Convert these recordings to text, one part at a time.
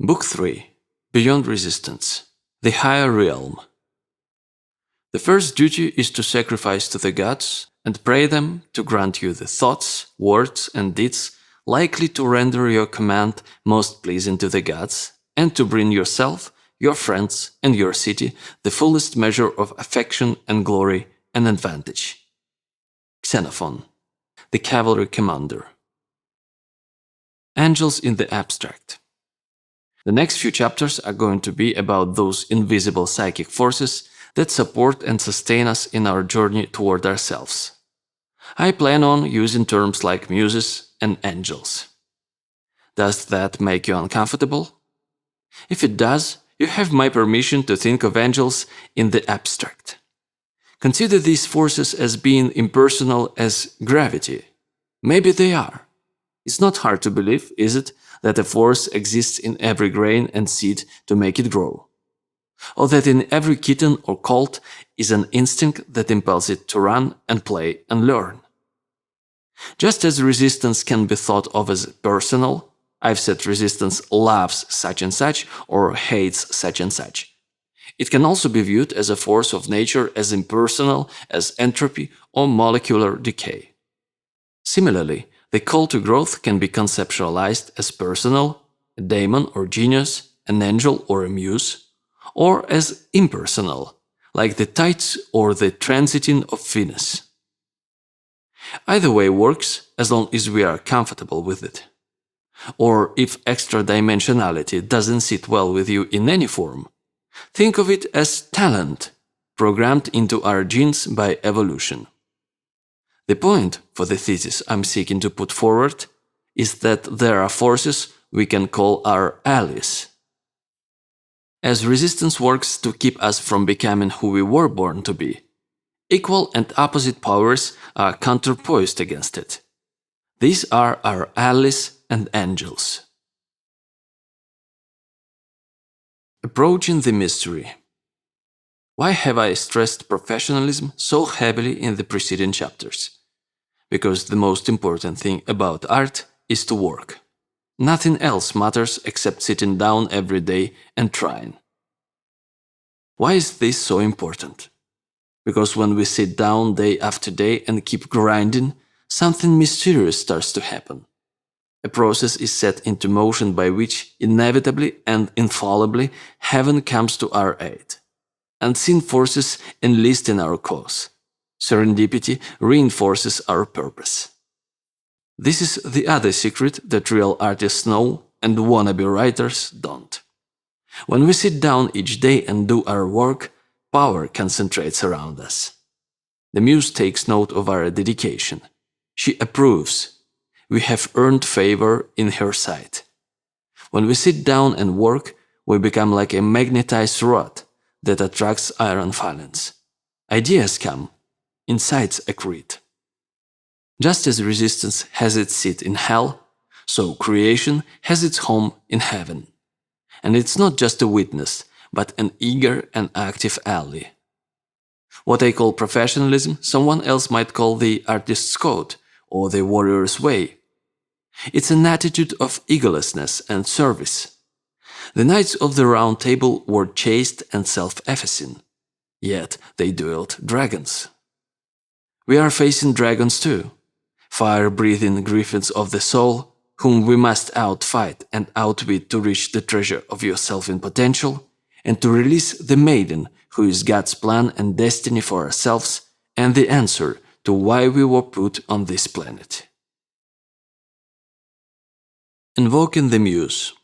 Book 3. Beyond Resistance. The Higher Realm. The first duty is to sacrifice to the gods and pray them to grant you the thoughts, words, and deeds likely to render your command most pleasing to the gods, and to bring yourself, your friends, and your city the fullest measure of affection and glory and advantage. Xenophon, the Cavalry Commander. Angels in the Abstract. The next few chapters are going to be about those invisible psychic forces that support and sustain us in our journey toward ourselves. I plan on using terms like muses and angels. Does that make you uncomfortable? If it does, you have my permission to think of angels in the abstract. Consider these forces as being impersonal as gravity. Maybe they are. It's not hard to believe, is it, that a force exists in every grain and seed to make it grow? Or that in every kitten or colt is an instinct that impels it to run and play and learn? Just as resistance can be thought of as personal, I've said resistance loves such and such or hates such and such. It can also be viewed as a force of nature as impersonal as entropy or molecular decay. Similarly, the call to growth can be conceptualized as personal, a daemon or genius, an angel or a muse, or as impersonal, like the tides or the transiting of Venus. Either way works as long as we are comfortable with it. Or if extra-dimensionality doesn't sit well with you in any form, think of it as talent, programmed into our genes by evolution. The point for the thesis I'm seeking to put forward is that there are forces we can call our allies. As resistance works to keep us from becoming who we were born to be, equal and opposite powers are counterposed against it. These are our allies and angels. Approaching the mystery. Why have I stressed professionalism so heavily in the preceding chapters? Because the most important thing about art is to work. Nothing else matters except sitting down every day and trying. Why is this so important? Because when we sit down day after day and keep grinding, something mysterious starts to happen. A process is set into motion by which, inevitably and infallibly, heaven comes to our aid. Unseen forces enlist in our cause. Serendipity reinforces our purpose. This is the other secret that real artists know and wannabe writers don't. When we sit down each day and do our work, power concentrates around us. The muse takes note of our dedication. She approves. We have earned favor in her sight. When we sit down and work, we become like a magnetized rod that attracts iron filings. Ideas come. Insights accrete. Just as resistance has its seat in hell, so creation has its home in heaven. And it's not just a witness, but an eager and active ally. What I call professionalism, someone else might call the artist's code or the warrior's way. It's an attitude of egolessness and service. The knights of the Round Table were chaste and self-effacing, yet they duelled dragons. We are facing dragons too, fire-breathing griffins of the soul, whom we must outfight and outwit to reach the treasure of yourself in potential, and to release the maiden who is God's plan and destiny for ourselves and the answer to why we were put on this planet. Invoking the Muse.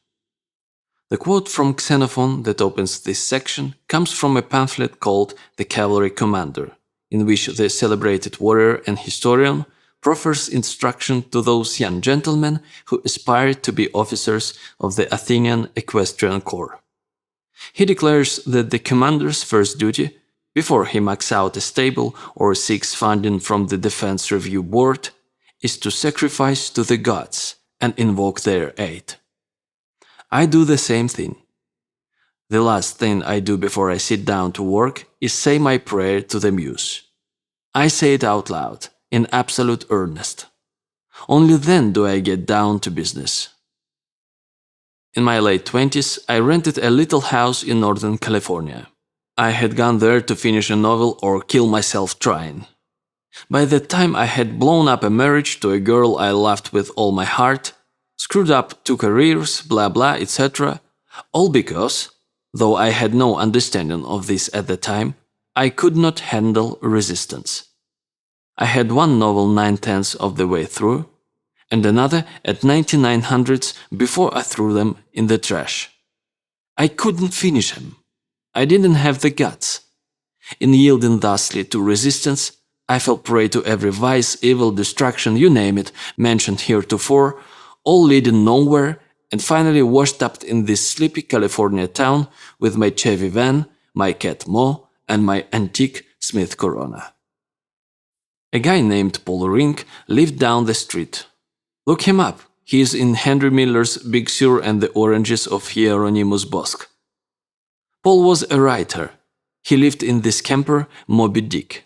The quote from Xenophon that opens this section comes from a pamphlet called The Cavalry Commander, in which the celebrated warrior and historian proffers instruction to those young gentlemen who aspire to be officers of the Athenian Equestrian Corps. He declares that the commander's first duty, before he maxes out a stable or seeks funding from the Defense Review Board, is to sacrifice to the gods and invoke their aid. I do the same thing. The last thing I do before I sit down to work is say my prayer to the muse. I say it out loud, in absolute earnest. Only then do I get down to business. In my late 20s, I rented a little house in Northern California. I had gone there to finish a novel or kill myself trying. By that time, I had blown up a marriage to a girl I loved with all my heart, screwed up 2 careers, blah blah, etc. All because, though I had no understanding of this at the time, I could not handle resistance. I had one novel 9/10 of the way through, and another at 99/100 before I threw them in the trash. I couldn't finish them. I didn't have the guts. In yielding thusly to resistance, I fell prey to every vice, evil, destruction, you name it, mentioned heretofore, all leading nowhere, and finally washed up in this sleepy California town with my Chevy van, my cat Mo, and my antique Smith Corona. A guy named Paul Rink lived down the street. Look him up. He is in Henry Miller's Big Sur and the Oranges of Hieronymus Bosch. Paul was a writer. He lived in this camper, Moby Dick.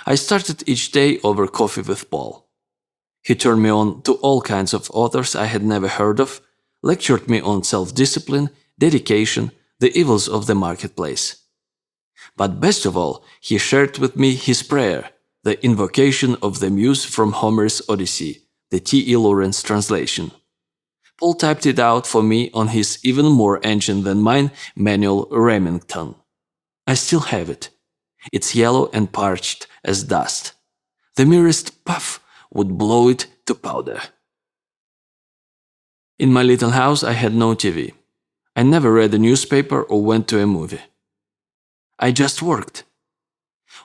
I started each day over coffee with Paul. He turned me on to all kinds of authors I had never heard of, lectured me on self-discipline, dedication, the evils of the marketplace. But best of all, he shared with me his prayer, the invocation of the muse from Homer's Odyssey, the T.E. Lawrence translation. Paul typed it out for me on his even more ancient than mine manual Remington. I still have it. It's yellow and parched as dust. The merest puff would blow it to powder. In my little house I had no TV. I never read a newspaper or went to a movie. I just worked.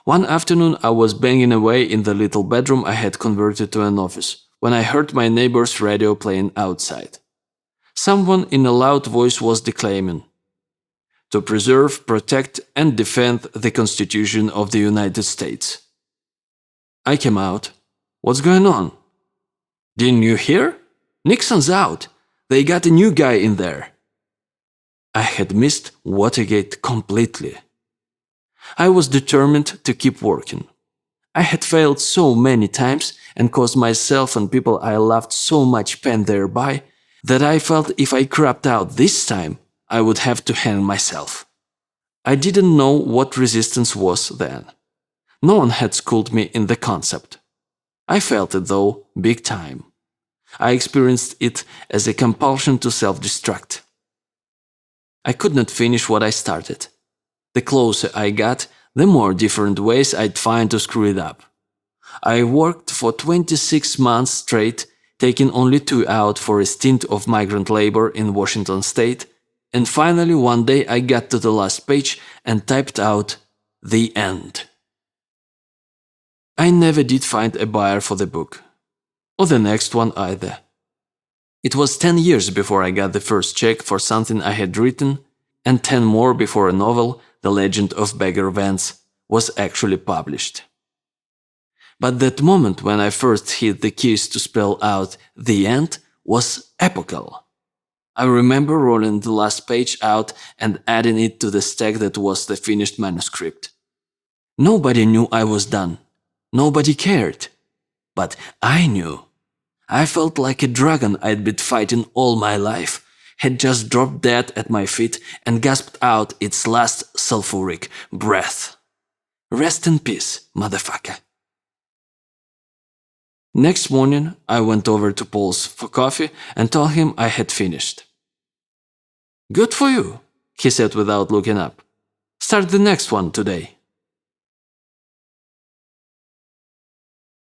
One afternoon I was banging away in the little bedroom I had converted to an office when I heard my neighbor's radio playing outside. Someone in a loud voice was declaiming, "To preserve, protect, and defend the Constitution of the United States." I came out. "What's going on?" "Didn't you hear? Nixon's out. They got a new guy in there." I had missed Watergate completely. I was determined to keep working. I had failed so many times and caused myself and people I loved so much pain thereby that I felt if I crapped out this time, I would have to hang myself. I didn't know what resistance was then. No one had schooled me in the concept. I felt it though, big time. I experienced it as a compulsion to self-destruct. I could not finish what I started. The closer I got, the more different ways I'd find to screw it up. I worked for 26 months straight, taking only 2 out for a stint of migrant labor in Washington state, and finally one day I got to the last page and typed out "The End." I never did find a buyer for the book, or the next one either. It was 10 years before I got the first check for something I had written, and 10 more before a novel, The Legend of Beggar Vance, was actually published. But that moment when I first hit the keys to spell out "The End" was epochal. I remember rolling the last page out and adding it to the stack that was the finished manuscript. Nobody knew I was done. Nobody cared. But I knew. I felt like a dragon I'd been fighting all my life had just dropped dead at my feet and gasped out its last sulfuric breath. Rest in peace, motherfucker. Next morning, I went over to Paul's for coffee and told him I had finished. "Good for you," he said without looking up. "Start the next one today."